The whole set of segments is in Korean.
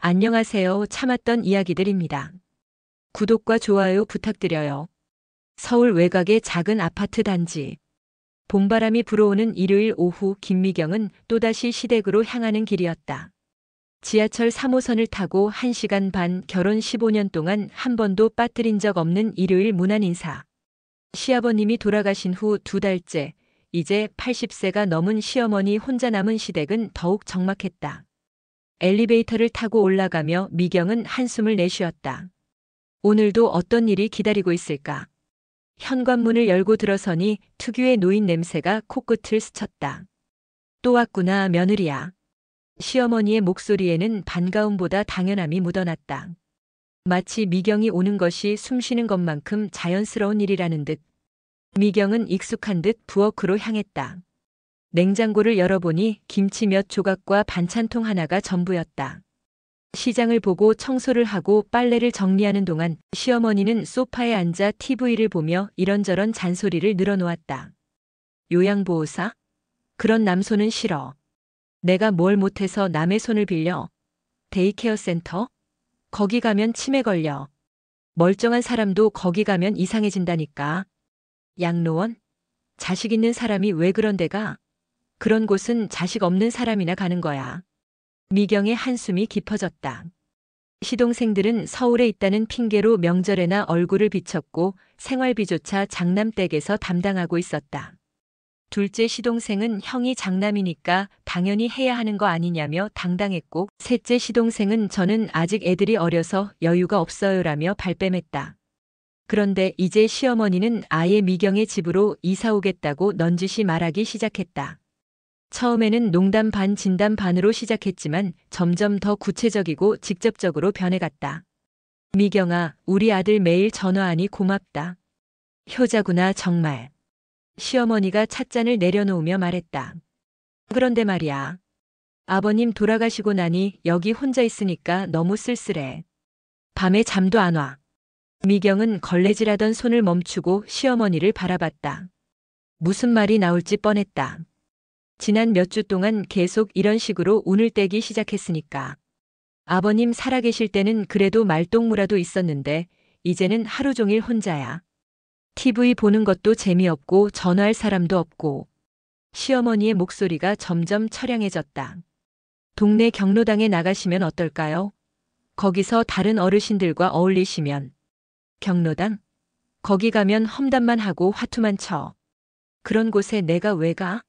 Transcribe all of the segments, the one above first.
안녕하세요. 참았던 이야기들입니다. 구독과 좋아요 부탁드려요. 서울 외곽의 작은 아파트 단지. 봄바람이 불어오는 일요일 오후 김미경은 또다시 시댁으로 향하는 길이었다. 지하철 3호선을 타고 1시간 반 결혼 15년 동안 한 번도 빠뜨린 적 없는 일요일 무난 인사. 시아버님이 돌아가신 후 2달째, 이제 80세가 넘은 시어머니 혼자 남은 시댁은 더욱 적막했다. 엘리베이터를 타고 올라가며 미경은 한숨을 내쉬었다. 오늘도 어떤 일이 기다리고 있을까? 현관문을 열고 들어서니 특유의 노인 냄새가 코끝을 스쳤다. 또 왔구나, 며느리야. 시어머니의 목소리에는 반가움보다 당연함이 묻어났다. 마치 미경이 오는 것이 숨쉬는 것만큼 자연스러운 일이라는 듯. 미경은 익숙한 듯 부엌으로 향했다. 냉장고를 열어보니 김치 몇 조각과 반찬통 하나가 전부였다. 시장을 보고 청소를 하고 빨래를 정리하는 동안 시어머니는 소파에 앉아 TV를 보며 이런저런 잔소리를 늘어놓았다. 요양보호사? 그런 남손은 싫어. 내가 뭘 못해서 남의 손을 빌려. 데이케어 센터? 거기 가면 치매 걸려. 멀쩡한 사람도 거기 가면 이상해진다니까. 양로원? 자식 있는 사람이 왜 그런 데가? 그런 곳은 자식 없는 사람이나 가는 거야. 미경의 한숨이 깊어졌다. 시동생들은 서울에 있다는 핑계로 명절에나 얼굴을 비췄고 생활비조차 장남댁에서 담당하고 있었다. 둘째 시동생은 형이 장남이니까 당연히 해야 하는 거 아니냐며 당당했고, 셋째 시동생은 저는 아직 애들이 어려서 여유가 없어요라며 발뺌했다. 그런데 이제 시어머니는 아예 미경의 집으로 이사 오겠다고 넌지시 말하기 시작했다. 처음에는 농담 반 진담 반으로 시작했지만 점점 더 구체적이고 직접적으로 변해갔다. 미경아, 우리 아들 매일 전화하니 고맙다. 효자구나 정말. 시어머니가 찻잔을 내려놓으며 말했다. 그런데 말이야. 아버님 돌아가시고 나니 여기 혼자 있으니까 너무 쓸쓸해. 밤에 잠도 안 와. 미경은 걸레질하던 손을 멈추고 시어머니를 바라봤다. 무슨 말이 나올지 뻔했다. 지난 몇 주 동안 계속 이런 식으로 운을 떼기 시작했으니까. 아버님 살아계실 때는 그래도 말동무라도 있었는데 이제는 하루 종일 혼자야. TV 보는 것도 재미없고 전화할 사람도 없고. 시어머니의 목소리가 점점 처량해졌다. 동네 경로당에 나가시면 어떨까요? 거기서 다른 어르신들과 어울리시면. 경로당? 거기 가면 험담만 하고 화투만 쳐. 그런 곳에 내가 왜 가?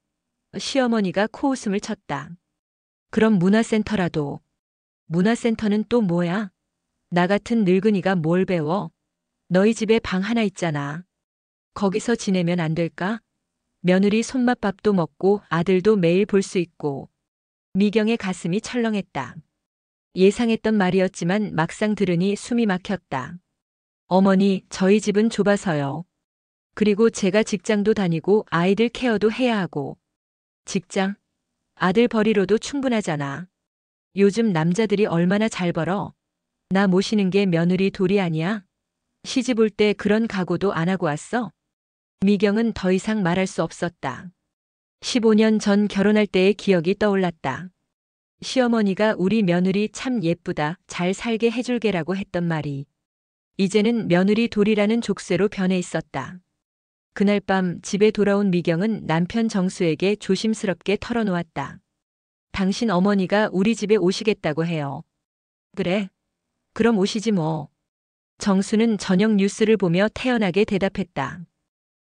시어머니가 코웃음을 쳤다. 그럼 문화센터라도. 문화센터는 또 뭐야? 나 같은 늙은이가 뭘 배워? 너희 집에 방 하나 있잖아. 거기서 지내면 안 될까? 며느리 손맛밥도 먹고 아들도 매일 볼 수 있고. 미경의 가슴이 철렁했다. 예상했던 말이었지만 막상 들으니 숨이 막혔다. 어머니, 저희 집은 좁아서요. 그리고 제가 직장도 다니고 아이들 케어도 해야 하고. 직장? 아들 벌이로도 충분하잖아. 요즘 남자들이 얼마나 잘 벌어. 나 모시는 게 며느리 도리 아니야? 시집 올 때 그런 각오도 안 하고 왔어? 미경은 더 이상 말할 수 없었다. 15년 전 결혼할 때의 기억이 떠올랐다. 시어머니가 우리 며느리 참 예쁘다, 잘 살게 해줄게라고 했던 말이 이제는 며느리 도리라는 족쇄로 변해 있었다. 그날 밤 집에 돌아온 미경은 남편 정수에게 조심스럽게 털어놓았다. 당신 어머니가 우리 집에 오시겠다고 해요. 그래? 그럼 오시지 뭐. 정수는 저녁 뉴스를 보며 태연하게 대답했다.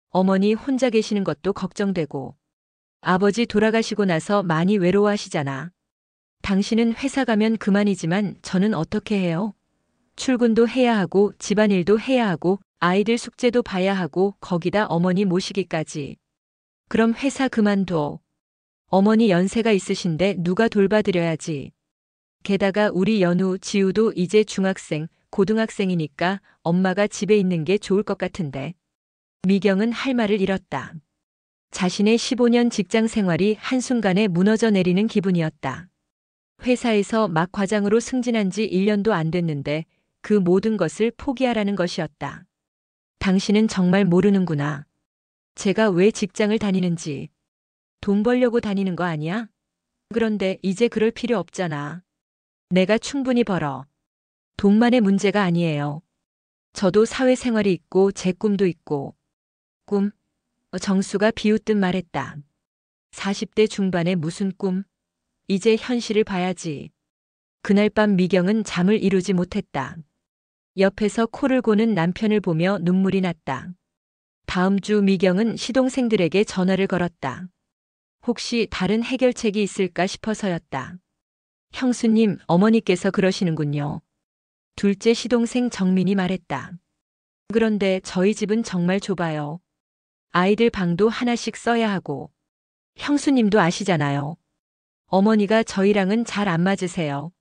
어머니 혼자 계시는 것도 걱정되고. 아버지 돌아가시고 나서 많이 외로워하시잖아. 당신은 회사 가면 그만이지만 저는 어떻게 해요? 출근도 해야 하고 집안일도 해야 하고 아이들 숙제도 봐야 하고 거기다 어머니 모시기까지. 그럼 회사 그만둬. 어머니 연세가 있으신데 누가 돌봐드려야지. 게다가 우리 연우, 지우도 이제 중학생, 고등학생이니까 엄마가 집에 있는 게 좋을 것 같은데. 미경은 할 말을 잃었다. 자신의 15년 직장 생활이 한순간에 무너져 내리는 기분이었다. 회사에서 막 과장으로 승진한 지 1년도 안 됐는데 그 모든 것을 포기하라는 것이었다. 당신은 정말 모르는구나. 제가 왜 직장을 다니는지. 돈 벌려고 다니는 거 아니야? 그런데 이제 그럴 필요 없잖아. 내가 충분히 벌어. 돈만의 문제가 아니에요. 저도 사회생활이 있고 제 꿈도 있고. 꿈? 정수가 비웃듯 말했다. 40대 중반에 무슨 꿈? 이제 현실을 봐야지. 그날 밤 미경은 잠을 이루지 못했다. 옆에서 코를 고는 남편을 보며 눈물이 났다. 다음 주 미경은 시동생들에게 전화를 걸었다. 혹시 다른 해결책이 있을까 싶어서였다. 형수님, 어머니께서 그러시는군요. 둘째 시동생 정민이 말했다. 그런데 저희 집은 정말 좁아요. 아이들 방도 하나씩 써야 하고. 형수님도 아시잖아요. 어머니가 저희랑은 잘 안 맞으세요.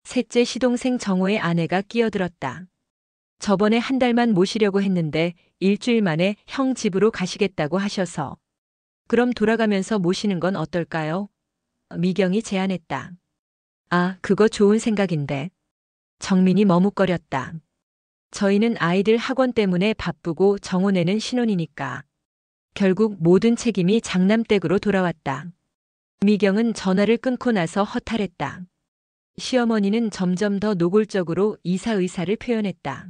셋째 시동생 정호의 아내가 끼어들었다. 저번에 한 달만 모시려고 했는데 일주일 만에 형 집으로 가시겠다고 하셔서. 그럼 돌아가면서 모시는 건 어떨까요? 미경이 제안했다. 아, 그거 좋은 생각인데. 정민이 머뭇거렸다. 저희는 아이들 학원 때문에 바쁘고 정혼에는 신혼이니까. 결국 모든 책임이 장남댁으로 돌아왔다. 미경은 전화를 끊고 나서 허탈했다. 시어머니는 점점 더 노골적으로 이사 의사를 표현했다.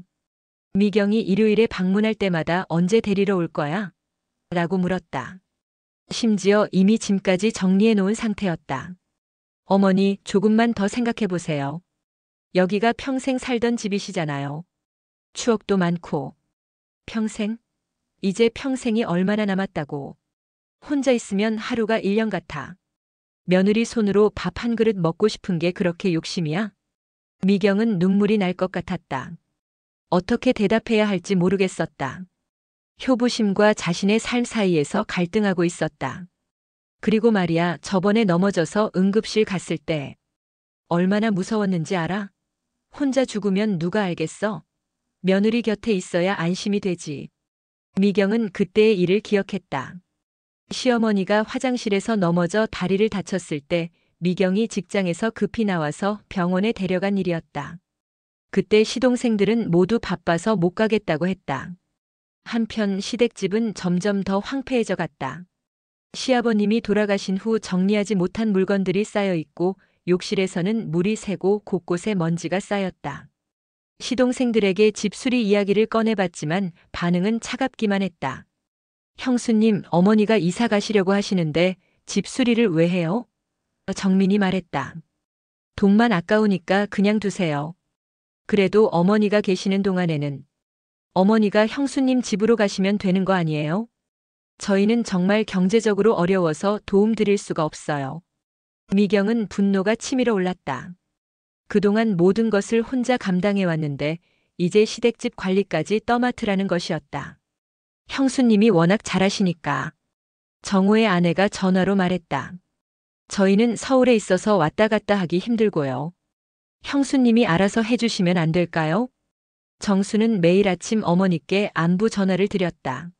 미경이 일요일에 방문할 때마다 언제 데리러 올 거야? 라고 물었다. 심지어 이미 짐까지 정리해 놓은 상태였다. 어머니, 조금만 더 생각해 보세요. 여기가 평생 살던 집이시잖아요. 추억도 많고. 평생? 이제 평생이 얼마나 남았다고. 혼자 있으면 하루가 1년 같아. 며느리 손으로 밥 한 그릇 먹고 싶은 게 그렇게 욕심이야? 미경은 눈물이 날 것 같았다. 어떻게 대답해야 할지 모르겠었다. 효부심과 자신의 삶 사이에서 갈등하고 있었다. 그리고 말이야, 저번에 넘어져서 응급실 갔을 때 얼마나 무서웠는지 알아? 혼자 죽으면 누가 알겠어? 며느리 곁에 있어야 안심이 되지. 미경은 그때의 일을 기억했다. 시어머니가 화장실에서 넘어져 다리를 다쳤을 때 미경이 직장에서 급히 나와서 병원에 데려간 일이었다. 그때 시동생들은 모두 바빠서 못 가겠다고 했다. 한편 시댁집은 점점 더 황폐해져 갔다. 시아버님이 돌아가신 후 정리하지 못한 물건들이 쌓여 있고 욕실에서는 물이 새고 곳곳에 먼지가 쌓였다. 시동생들에게 집 수리 이야기를 꺼내봤지만 반응은 차갑기만 했다. 형수님, 어머니가 이사 가시려고 하시는데 집 수리를 왜 해요? 정민이 말했다. 돈만 아까우니까 그냥 두세요. 그래도 어머니가 계시는 동안에는 어머니가 형수님 집으로 가시면 되는 거 아니에요? 저희는 정말 경제적으로 어려워서 도움 드릴 수가 없어요. 미경은 분노가 치밀어 올랐다. 그동안 모든 것을 혼자 감당해왔는데 이제 시댁집 관리까지 떠맡으라는 것이었다. 형수님이 워낙 잘하시니까. 정호의 아내가 전화로 말했다. 저희는 서울에 있어서 왔다 갔다 하기 힘들고요. 형수님이 알아서 해주시면 안 될까요? 정수는 매일 아침 어머니께 안부 전화를 드렸다.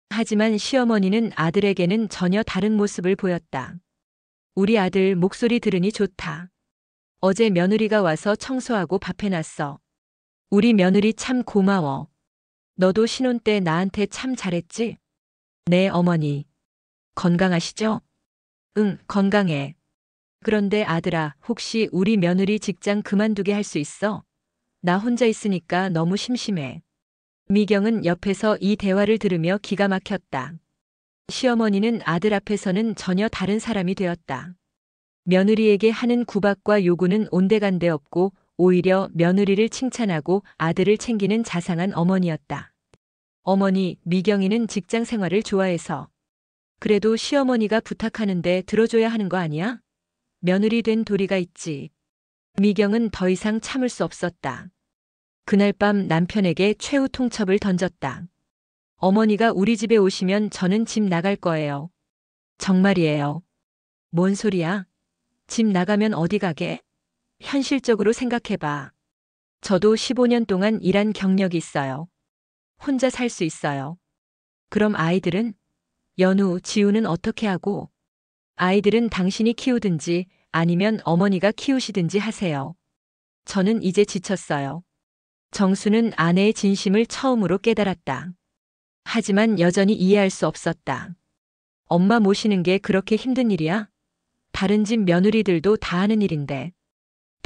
하지만 시어머니는 아들에게는 전혀 다른 모습을 보였다. 우리 아들 목소리 들으니 좋다. 어제 며느리가 와서 청소하고 밥 해놨어. 우리 며느리 참 고마워. 너도 신혼 때 나한테 참 잘했지? 네, 어머니. 건강하시죠? 응, 건강해. 그런데 아들아, 혹시 우리 며느리 직장 그만두게 할 수 있어? 나 혼자 있으니까 너무 심심해. 미경은 옆에서 이 대화를 들으며 기가 막혔다. 시어머니는 아들 앞에서는 전혀 다른 사람이 되었다. 며느리에게 하는 구박과 요구는 온데간데 없고 오히려 며느리를 칭찬하고 아들을 챙기는 자상한 어머니였다. 어머니, 미경이는 직장 생활을 좋아해서. 그래도 시어머니가 부탁하는데 들어줘야 하는 거 아니야? 며느리 된 도리가 있지. 미경은 더 이상 참을 수 없었다. 그날 밤 남편에게 최후 통첩을 던졌다. 어머니가 우리 집에 오시면 저는 집 나갈 거예요. 정말이에요. 뭔 소리야? 집 나가면 어디 가게? 현실적으로 생각해봐. 저도 15년 동안 일한 경력이 있어요. 혼자 살 수 있어요. 그럼 아이들은? 연우, 지우는 어떻게 하고? 아이들은 당신이 키우든지 아니면 어머니가 키우시든지 하세요. 저는 이제 지쳤어요. 정수는 아내의 진심을 처음으로 깨달았다. 하지만 여전히 이해할 수 없었다. 엄마 모시는 게 그렇게 힘든 일이야? 다른 집 며느리들도 다 하는 일인데.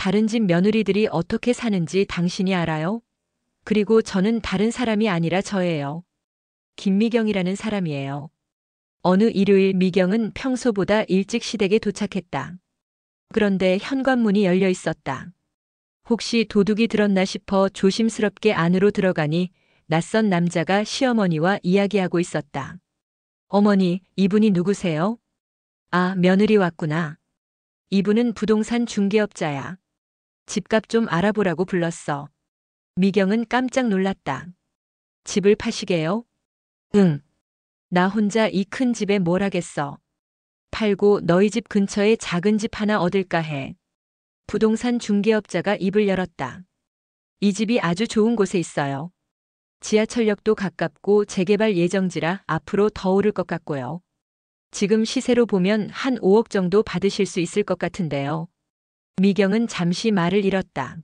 다른 집 며느리들이 어떻게 사는지 당신이 알아요? 그리고 저는 다른 사람이 아니라 저예요. 김미경이라는 사람이에요. 어느 일요일 미경은 평소보다 일찍 시댁에 도착했다. 그런데 현관문이 열려 있었다. 혹시 도둑이 들었나 싶어 조심스럽게 안으로 들어가니 낯선 남자가 시어머니와 이야기하고 있었다. 어머니, 이분이 누구세요? 아, 며느리 왔구나. 이분은 부동산 중개업자야. 집값 좀 알아보라고 불렀어. 미경은 깜짝 놀랐다. 집을 파시게요? 응. 나 혼자 이 큰 집에 뭘 하겠어. 팔고 너희 집 근처에 작은 집 하나 얻을까 해. 부동산 중개업자가 입을 열었다. 이 집이 아주 좋은 곳에 있어요. 지하철역도 가깝고 재개발 예정지라 앞으로 더 오를 것 같고요. 지금 시세로 보면 한 5억 정도 받으실 수 있을 것 같은데요. 미경은 잠시 말을 잃었다.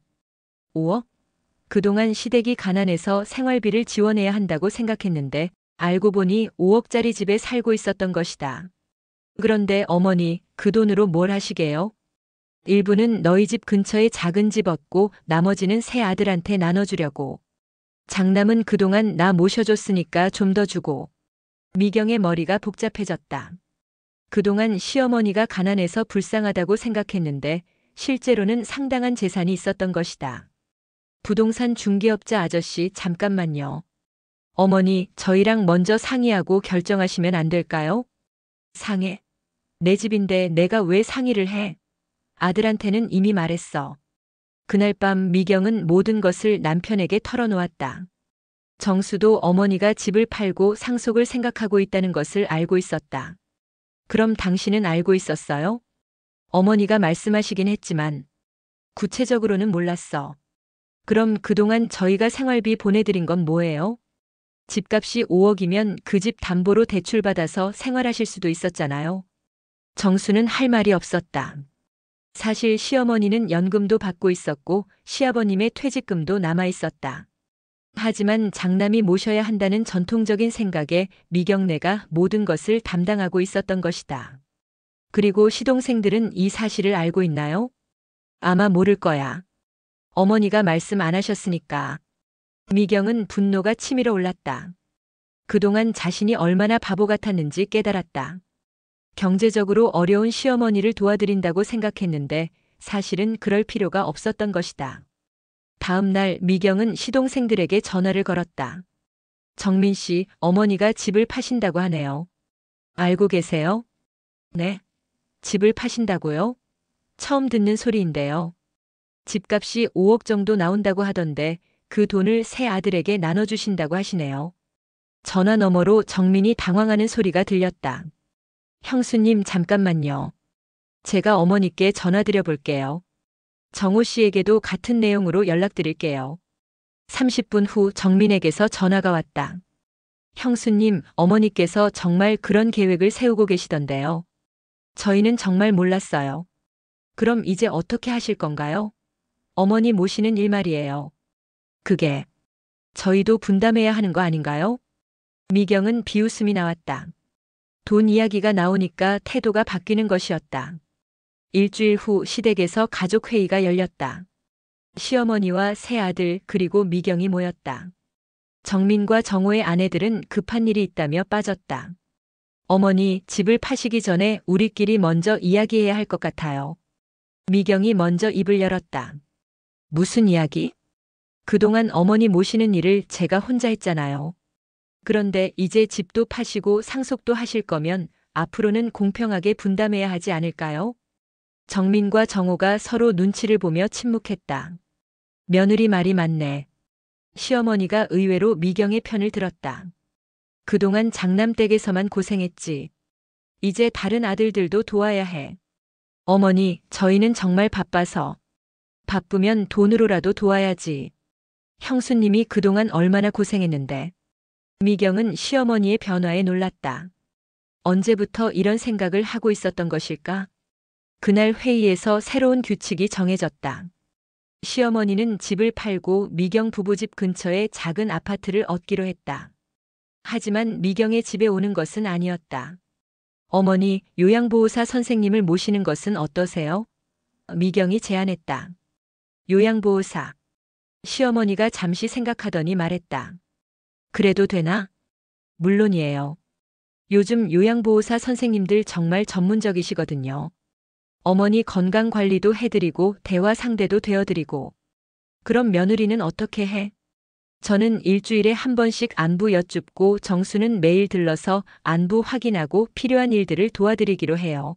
5억? 그동안 시댁이 가난해서 생활비를 지원해야 한다고 생각했는데 알고 보니 5억짜리 집에 살고 있었던 것이다. 그런데 어머니, 그 돈으로 뭘 하시게요? 일부는 너희 집 근처에 작은 집 얻고 나머지는 새 아들한테 나눠주려고. 장남은 그동안 나 모셔줬으니까 좀 더 주고. 미경의 머리가 복잡해졌다. 그동안 시어머니가 가난해서 불쌍하다고 생각했는데 실제로는 상당한 재산이 있었던 것이다. 부동산 중개업자 아저씨, 잠깐만요. 어머니, 저희랑 먼저 상의하고 결정하시면 안 될까요? 상해? 내 집인데 내가 왜 상의를 해? 아들한테는 이미 말했어. 그날 밤 미경은 모든 것을 남편에게 털어놓았다. 정수도 어머니가 집을 팔고 상속을 생각하고 있다는 것을 알고 있었다. 그럼 당신은 알고 있었어요? 어머니가 말씀하시긴 했지만 구체적으로는 몰랐어. 그럼 그동안 저희가 생활비 보내드린 건 뭐예요? 집값이 5억이면 그 집 담보로 대출받아서 생활하실 수도 있었잖아요. 정수는 할 말이 없었다. 사실 시어머니는 연금도 받고 있었고 시아버님의 퇴직금도 남아 있었다. 하지만 장남이 모셔야 한다는 전통적인 생각에 미경네가 모든 것을 담당하고 있었던 것이다. 그리고 시동생들은 이 사실을 알고 있나요? 아마 모를 거야. 어머니가 말씀 안 하셨으니까. 미경은 분노가 치밀어 올랐다. 그동안 자신이 얼마나 바보 같았는지 깨달았다. 경제적으로 어려운 시어머니를 도와드린다고 생각했는데 사실은 그럴 필요가 없었던 것이다. 다음 날 미경은 시동생들에게 전화를 걸었다. 정민 씨, 어머니가 집을 파신다고 하네요. 알고 계세요? 네. 집을 파신다고요? 처음 듣는 소리인데요. 집값이 5억 정도 나온다고 하던데 그 돈을 새 아들에게 나눠주신다고 하시네요. 전화 너머로 정민이 당황하는 소리가 들렸다. 형수님, 잠깐만요. 제가 어머니께 전화드려 볼게요. 정호 씨에게도 같은 내용으로 연락드릴게요. 30분 후 정민에게서 전화가 왔다. 형수님, 어머니께서 정말 그런 계획을 세우고 계시던데요. 저희는 정말 몰랐어요. 그럼 이제 어떻게 하실 건가요? 어머니 모시는 일 말이에요. 그게 저희도 분담해야 하는 거 아닌가요? 미경은 비웃음이 나왔다. 돈 이야기가 나오니까 태도가 바뀌는 것이었다. 일주일 후 시댁에서 가족회의가 열렸다. 시어머니와 새 아들 그리고 미경이 모였다. 정민과 정호의 아내들은 급한 일이 있다며 빠졌다. 어머니, 집을 파시기 전에 우리끼리 먼저 이야기해야 할 것 같아요. 미경이 먼저 입을 열었다. 무슨 이야기? 그동안 어머니 모시는 일을 제가 혼자 했잖아요. 그런데 이제 집도 파시고 상속도 하실 거면 앞으로는 공평하게 분담해야 하지 않을까요? 정민과 정호가 서로 눈치를 보며 침묵했다. 며느리 말이 맞네. 시어머니가 의외로 미경의 편을 들었다. 그동안 장남댁에서만 고생했지. 이제 다른 아들들도 도와야 해. 어머니, 저희는 정말 바빠서. 바쁘면 돈으로라도 도와야지. 형수님이 그동안 얼마나 고생했는데. 미경은 시어머니의 변화에 놀랐다. 언제부터 이런 생각을 하고 있었던 것일까? 그날 회의에서 새로운 규칙이 정해졌다. 시어머니는 집을 팔고 미경 부부집 근처에 작은 아파트를 얻기로 했다. 하지만 미경의 집에 오는 것은 아니었다. 어머니, 요양보호사 선생님을 모시는 것은 어떠세요? 미경이 제안했다. 요양보호사. 시어머니가 잠시 생각하더니 말했다. 그래도 되나? 물론이에요. 요즘 요양보호사 선생님들 정말 전문적이시거든요. 어머니 건강 관리도 해드리고 대화 상대도 되어드리고. 그럼 며느리는 어떻게 해? 저는 일주일에 한 번씩 안부 여쭙고 정수는 매일 들러서 안부 확인하고 필요한 일들을 도와드리기로 해요.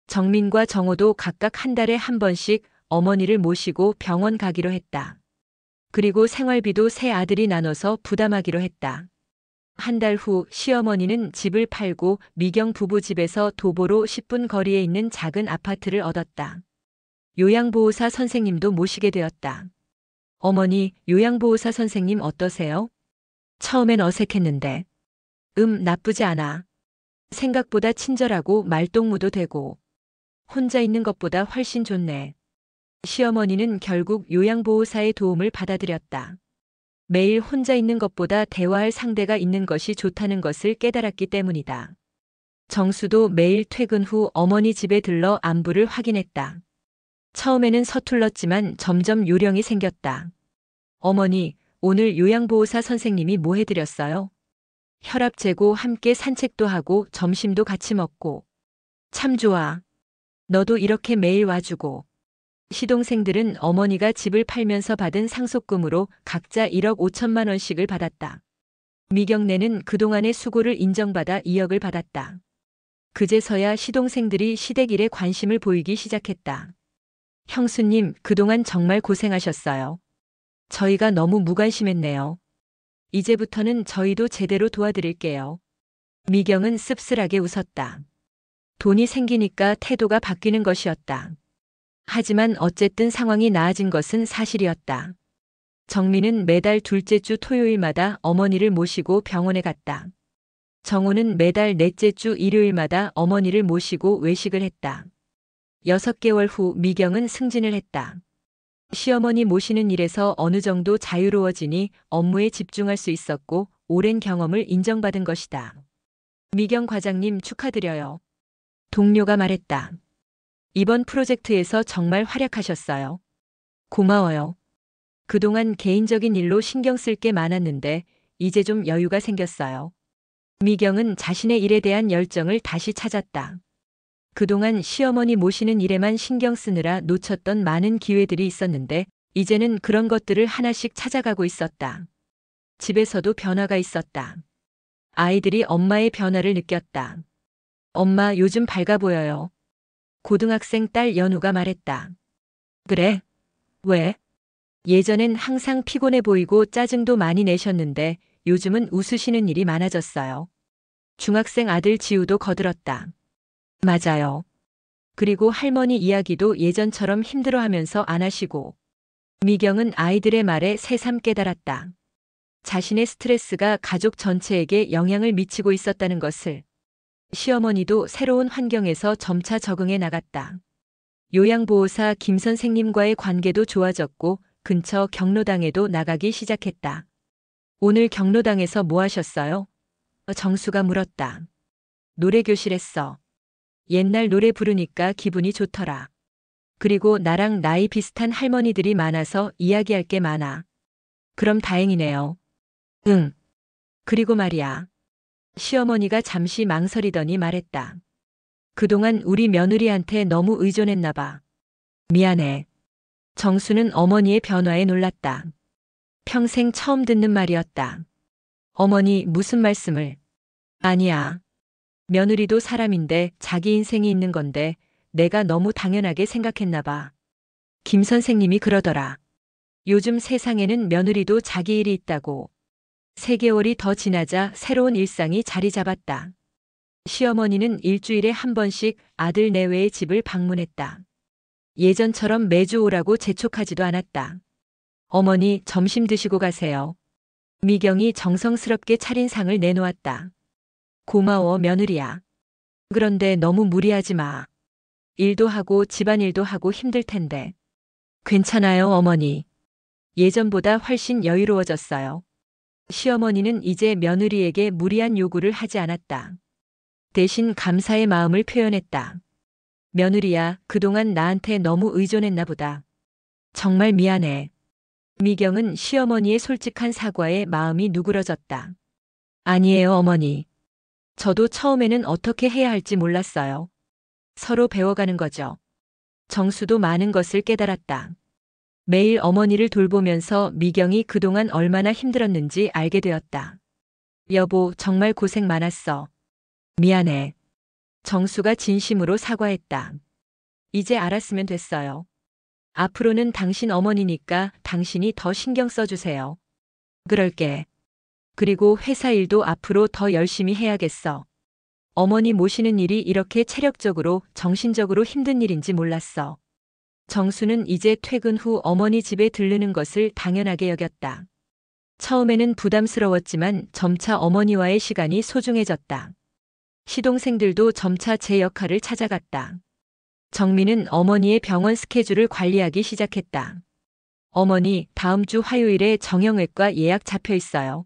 정민과 정호도 각각 한 달에 한 번씩 어머니를 모시고 병원 가기로 했다. 그리고 생활비도 세 아들이 나눠서 부담하기로 했다. 한 달 후 시어머니는 집을 팔고 미경 부부 집에서 도보로 10분 거리에 있는 작은 아파트를 얻었다. 요양보호사 선생님도 모시게 되었다. 어머니, 요양보호사 선생님 어떠세요? 처음엔 어색했는데. 나쁘지 않아. 생각보다 친절하고 말동무도 되고. 혼자 있는 것보다 훨씬 좋네. 시어머니는 결국 요양보호사의 도움을 받아들였다. 매일 혼자 있는 것보다 대화할 상대가 있는 것이 좋다는 것을 깨달았기 때문이다. 정수도 매일 퇴근 후 어머니 집에 들러 안부를 확인했다. 처음에는 서툴렀지만 점점 요령이 생겼다. 어머니, 오늘 요양보호사 선생님이 뭐 해드렸어요? 혈압 재고 함께 산책도 하고 점심도 같이 먹고. 참 좋아. 너도 이렇게 매일 와주고. 시동생들은 어머니가 집을 팔면서 받은 상속금으로 각자 1억 5천만 원씩을 받았다. 미경네는 그동안의 수고를 인정받아 2억을 받았다. 그제서야 시동생들이 시댁일에 관심을 보이기 시작했다. 형수님, 그동안 정말 고생하셨어요. 저희가 너무 무관심했네요. 이제부터는 저희도 제대로 도와드릴게요. 미경은 씁쓸하게 웃었다. 돈이 생기니까 태도가 바뀌는 것이었다. 하지만 어쨌든 상황이 나아진 것은 사실이었다. 정민은 매달 둘째 주 토요일마다 어머니를 모시고 병원에 갔다. 정호는 매달 넷째 주 일요일마다 어머니를 모시고 외식을 했다. 6개월 후 미경은 승진을 했다. 시어머니 모시는 일에서 어느 정도 자유로워지니 업무에 집중할 수 있었고 오랜 경험을 인정받은 것이다. 미경 과장님 축하드려요. 동료가 말했다. 이번 프로젝트에서 정말 활약하셨어요. 고마워요. 그동안 개인적인 일로 신경 쓸 게 많았는데 이제 좀 여유가 생겼어요. 미경은 자신의 일에 대한 열정을 다시 찾았다. 그동안 시어머니 모시는 일에만 신경 쓰느라 놓쳤던 많은 기회들이 있었는데 이제는 그런 것들을 하나씩 찾아가고 있었다. 집에서도 변화가 있었다. 아이들이 엄마의 변화를 느꼈다. 엄마, 요즘 밝아 보여요. 고등학생 딸 연우가 말했다. 그래? 왜? 예전엔 항상 피곤해 보이고 짜증도 많이 내셨는데 요즘은 웃으시는 일이 많아졌어요. 중학생 아들 지우도 거들었다. 맞아요. 그리고 할머니 이야기도 예전처럼 힘들어하면서 안 하시고. 미경은 아이들의 말에 새삼 깨달았다. 자신의 스트레스가 가족 전체에게 영향을 미치고 있었다는 것을. 시어머니도 새로운 환경에서 점차 적응해 나갔다. 요양보호사 김 선생님과의 관계도 좋아졌고 근처 경로당에도 나가기 시작했다. 오늘 경로당에서 뭐 하셨어요? 정수가 물었다. 노래교실 했어. 옛날 노래 부르니까 기분이 좋더라. 그리고 나랑 나이 비슷한 할머니들이 많아서 이야기할 게 많아. 그럼 다행이네요. 응. 그리고 말이야. 시어머니가 잠시 망설이더니 말했다. 그동안 우리 며느리한테 너무 의존했나 봐. 미안해. 정수는 어머니의 변화에 놀랐다. 평생 처음 듣는 말이었다. 어머니, 무슨 말씀을? 아니야. 며느리도 사람인데 자기 인생이 있는 건데 내가 너무 당연하게 생각했나 봐. 김 선생님이 그러더라. 요즘 세상에는 며느리도 자기 일이 있다고. 3개월이 더 지나자 새로운 일상이 자리 잡았다. 시어머니는 일주일에 한 번씩 아들 내외의 집을 방문했다. 예전처럼 매주 오라고 재촉하지도 않았다. 어머니, 점심 드시고 가세요. 미경이 정성스럽게 차린 상을 내놓았다. 고마워, 며느리야. 그런데 너무 무리하지 마. 일도 하고 집안일도 하고 힘들 텐데. 괜찮아요, 어머니. 예전보다 훨씬 여유로워졌어요. 시어머니는 이제 며느리에게 무리한 요구를 하지 않았다. 대신 감사의 마음을 표현했다. 며느리야, 그동안 나한테 너무 의존했나 보다. 정말 미안해. 미경은 시어머니의 솔직한 사과에 마음이 누그러졌다. 아니에요, 어머니. 저도 처음에는 어떻게 해야 할지 몰랐어요. 서로 배워가는 거죠. 정수도 많은 것을 깨달았다. 매일 어머니를 돌보면서 미경이 그동안 얼마나 힘들었는지 알게 되었다. 여보, 정말 고생 많았어. 미안해. 정수가 진심으로 사과했다. 이제 알았으면 됐어요. 앞으로는 당신 어머니니까 당신이 더 신경 써주세요. 그럴게. 그리고 회사 일도 앞으로 더 열심히 해야겠어. 어머니 모시는 일이 이렇게 체력적으로, 정신적으로 힘든 일인지 몰랐어. 정수는 이제 퇴근 후 어머니 집에 들르는 것을 당연하게 여겼다. 처음에는 부담스러웠지만 점차 어머니와의 시간이 소중해졌다. 시동생들도 점차 제 역할을 찾아갔다. 정민은 어머니의 병원 스케줄을 관리하기 시작했다. 어머니, 다음 주 화요일에 정형외과 예약 잡혀 있어요.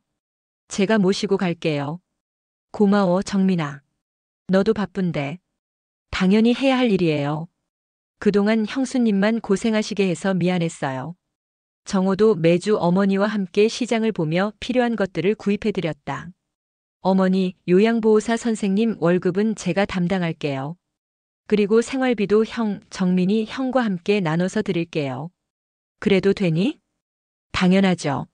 제가 모시고 갈게요. 고마워, 정민아. 너도 바쁜데. 당연히 해야 할 일이에요. 그동안 형수님만 고생하시게 해서 미안했어요. 정호도 매주 어머니와 함께 시장을 보며 필요한 것들을 구입해드렸다. 어머니, 요양보호사 선생님 월급은 제가 담당할게요. 그리고 생활비도 정민이 형과 함께 나눠서 드릴게요. 그래도 되니? 당연하죠.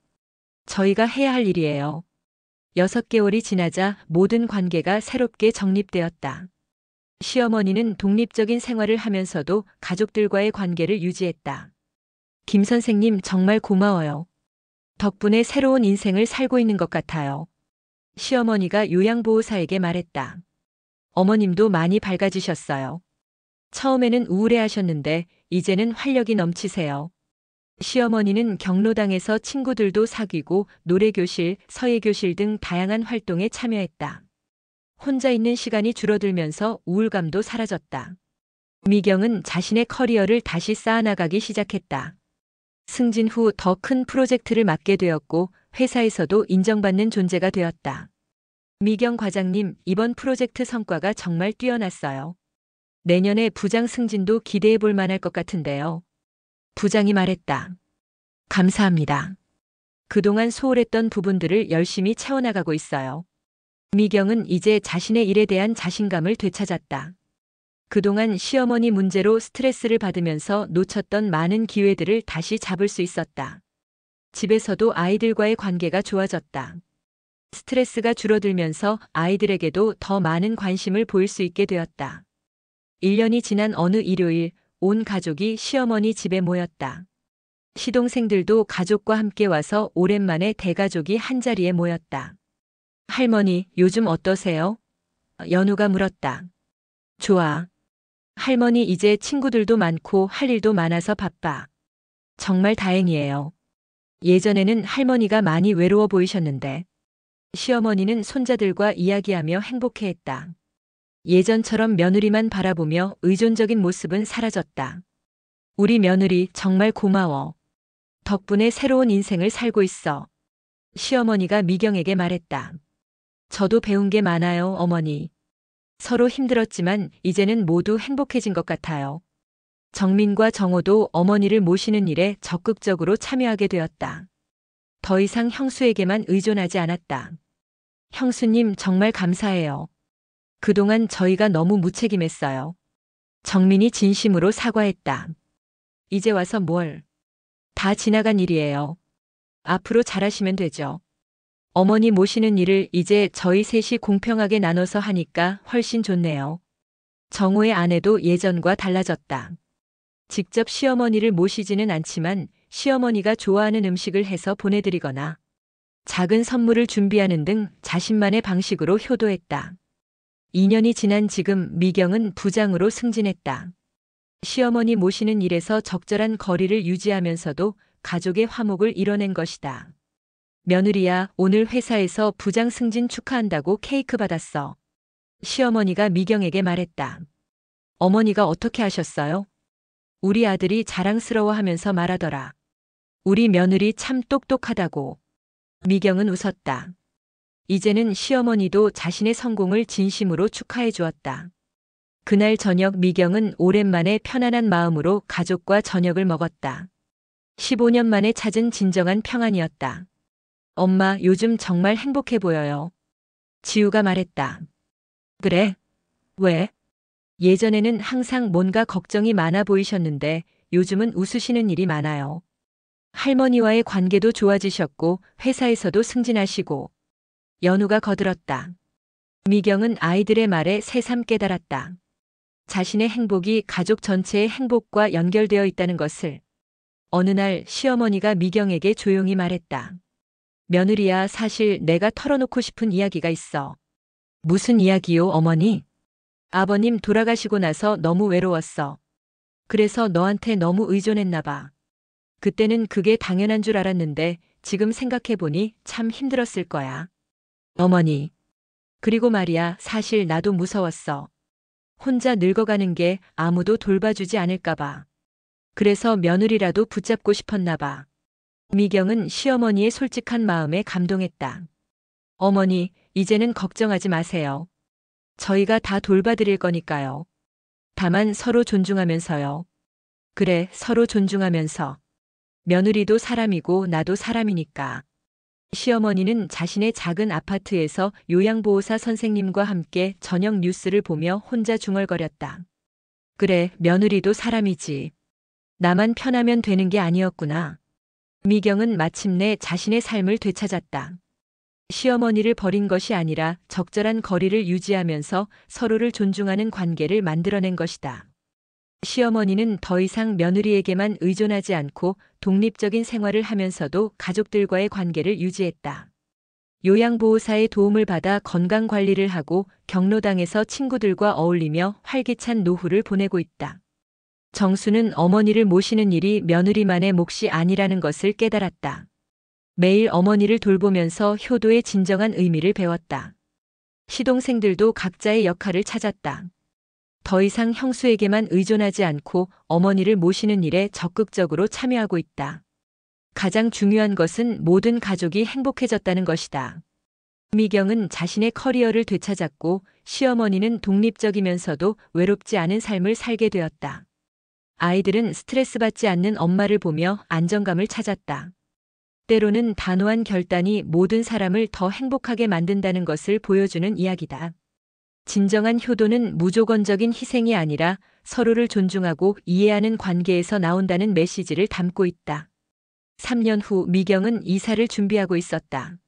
저희가 해야 할 일이에요. 6개월이 지나자 모든 관계가 새롭게 정립되었다. 시어머니는 독립적인 생활을 하면서도 가족들과의 관계를 유지했다. 김 선생님 정말 고마워요. 덕분에 새로운 인생을 살고 있는 것 같아요. 시어머니가 요양보호사에게 말했다. 어머님도 많이 밝아지셨어요. 처음에는 우울해하셨는데 이제는 활력이 넘치세요. 시어머니는 경로당에서 친구들도 사귀고 노래교실, 서예교실 등 다양한 활동에 참여했다. 혼자 있는 시간이 줄어들면서 우울감도 사라졌다. 미경은 자신의 커리어를 다시 쌓아나가기 시작했다. 승진 후 더 큰 프로젝트를 맡게 되었고 회사에서도 인정받는 존재가 되었다. 미경 과장님, 이번 프로젝트 성과가 정말 뛰어났어요. 내년에 부장 승진도 기대해 볼 만할 것 같은데요. 부장이 말했다. 감사합니다. 그동안 소홀했던 부분들을 열심히 채워나가고 있어요. 미경은 이제 자신의 일에 대한 자신감을 되찾았다. 그동안 시어머니 문제로 스트레스를 받으면서 놓쳤던 많은 기회들을 다시 잡을 수 있었다. 집에서도 아이들과의 관계가 좋아졌다. 스트레스가 줄어들면서 아이들에게도 더 많은 관심을 보일 수 있게 되었다. 1년이 지난 어느 일요일, 온 가족이 시어머니 집에 모였다. 시동생들도 가족과 함께 와서 오랜만에 대가족이 한자리에 모였다. 할머니, 요즘 어떠세요? 연우가 물었다. 좋아. 할머니 이제 친구들도 많고 할 일도 많아서 바빠. 정말 다행이에요. 예전에는 할머니가 많이 외로워 보이셨는데. 시어머니는 손자들과 이야기하며 행복해했다. 예전처럼 며느리만 바라보며 의존적인 모습은 사라졌다. 우리 며느리 정말 고마워. 덕분에 새로운 인생을 살고 있어. 시어머니가 미경에게 말했다. 저도 배운 게 많아요, 어머니. 서로 힘들었지만 이제는 모두 행복해진 것 같아요. 정민과 정호도 어머니를 모시는 일에 적극적으로 참여하게 되었다. 더 이상 형수에게만 의존하지 않았다. 형수님 정말 감사해요. 그동안 저희가 너무 무책임했어요. 정민이 진심으로 사과했다. 이제 와서 뭘? 다 지나간 일이에요. 앞으로 잘하시면 되죠. 어머니 모시는 일을 이제 저희 셋이 공평하게 나눠서 하니까 훨씬 좋네요. 정호의 아내도 예전과 달라졌다. 직접 시어머니를 모시지는 않지만 시어머니가 좋아하는 음식을 해서 보내드리거나 작은 선물을 준비하는 등 자신만의 방식으로 효도했다. 2년이 지난 지금 미경은 부장으로 승진했다. 시어머니 모시는 일에서 적절한 거리를 유지하면서도 가족의 화목을 이뤄낸 것이다. 며느리야, 오늘 회사에서 부장 승진 축하한다고 케이크 받았어. 시어머니가 미경에게 말했다. 어머니가 어떻게 하셨어요? 우리 아들이 자랑스러워하면서 말하더라. 우리 며느리 참 똑똑하다고. 미경은 웃었다. 이제는 시어머니도 자신의 성공을 진심으로 축하해 주었다. 그날 저녁 미경은 오랜만에 편안한 마음으로 가족과 저녁을 먹었다. 15년 만에 찾은 진정한 평안이었다. 엄마, 요즘 정말 행복해 보여요. 지우가 말했다. 그래? 왜? 예전에는 항상 뭔가 걱정이 많아 보이셨는데 요즘은 웃으시는 일이 많아요. 할머니와의 관계도 좋아지셨고 회사에서도 승진하시고. 연우가 거들었다. 미경은 아이들의 말에 새삼 깨달았다. 자신의 행복이 가족 전체의 행복과 연결되어 있다는 것을. 어느 날 시어머니가 미경에게 조용히 말했다. 며느리야, 사실 내가 털어놓고 싶은 이야기가 있어. 무슨 이야기요, 어머니? 아버님 돌아가시고 나서 너무 외로웠어. 그래서 너한테 너무 의존했나 봐. 그때는 그게 당연한 줄 알았는데 지금 생각해보니 참 힘들었을 거야. 어머니. 그리고 말이야, 사실 나도 무서웠어. 혼자 늙어가는 게 아무도 돌봐주지 않을까 봐. 그래서 며느리라도 붙잡고 싶었나 봐. 미경은 시어머니의 솔직한 마음에 감동했다. 어머니, 이제는 걱정하지 마세요. 저희가 다 돌봐드릴 거니까요. 다만 서로 존중하면서요. 그래, 서로 존중하면서. 며느리도 사람이고 나도 사람이니까. 시어머니는 자신의 작은 아파트에서 요양보호사 선생님과 함께 저녁 뉴스를 보며 혼자 중얼거렸다. 그래, 며느리도 사람이지. 나만 편하면 되는 게 아니었구나. 미경은 마침내 자신의 삶을 되찾았다. 시어머니를 버린 것이 아니라 적절한 거리를 유지하면서 서로를 존중하는 관계를 만들어낸 것이다. 시어머니는 더 이상 며느리에게만 의존하지 않고 독립적인 생활을 하면서도 가족들과의 관계를 유지했다. 요양보호사의 도움을 받아 건강관리를 하고 경로당에서 친구들과 어울리며 활기찬 노후를 보내고 있다. 정수는 어머니를 모시는 일이 며느리만의 몫이 아니라는 것을 깨달았다. 매일 어머니를 돌보면서 효도의 진정한 의미를 배웠다. 시동생들도 각자의 역할을 찾았다. 더 이상 형수에게만 의존하지 않고 어머니를 모시는 일에 적극적으로 참여하고 있다. 가장 중요한 것은 모든 가족이 행복해졌다는 것이다. 미경은 자신의 커리어를 되찾았고 시어머니는 독립적이면서도 외롭지 않은 삶을 살게 되었다. 아이들은 스트레스 받지 않는 엄마를 보며 안정감을 찾았다. 때로는 단호한 결단이 모든 사람을 더 행복하게 만든다는 것을 보여주는 이야기다. 진정한 효도는 무조건적인 희생이 아니라 서로를 존중하고 이해하는 관계에서 나온다는 메시지를 담고 있다. 3년 후 미경은 이사를 준비하고 있었다.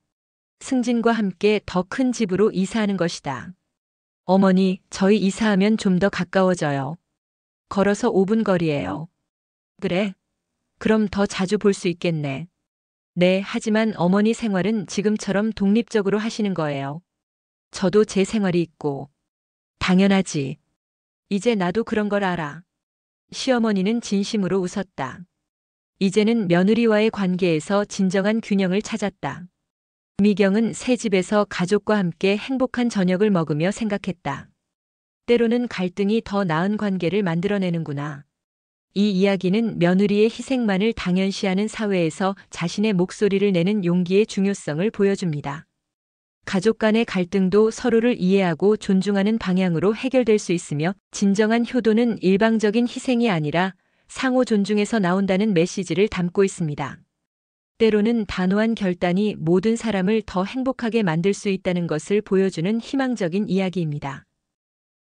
승진과 함께 더 큰 집으로 이사하는 것이다. 어머니, 저희 이사하면 좀 더 가까워져요. 걸어서 5분 거리예요. 그래? 그럼 더 자주 볼 수 있겠네. 네, 하지만 어머니 생활은 지금처럼 독립적으로 하시는 거예요. 저도 제 생활이 있고. 당연하지. 이제 나도 그런 걸 알아. 시어머니는 진심으로 웃었다. 이제는 며느리와의 관계에서 진정한 균형을 찾았다. 미경은 새 집에서 가족과 함께 행복한 저녁을 먹으며 생각했다. 때로는 갈등이 더 나은 관계를 만들어내는구나. 이 이야기는 며느리의 희생만을 당연시하는 사회에서 자신의 목소리를 내는 용기의 중요성을 보여줍니다. 가족 간의 갈등도 서로를 이해하고 존중하는 방향으로 해결될 수 있으며 진정한 효도는 일방적인 희생이 아니라 상호 존중에서 나온다는 메시지를 담고 있습니다. 때로는 단호한 결단이 모든 사람을 더 행복하게 만들 수 있다는 것을 보여주는 희망적인 이야기입니다.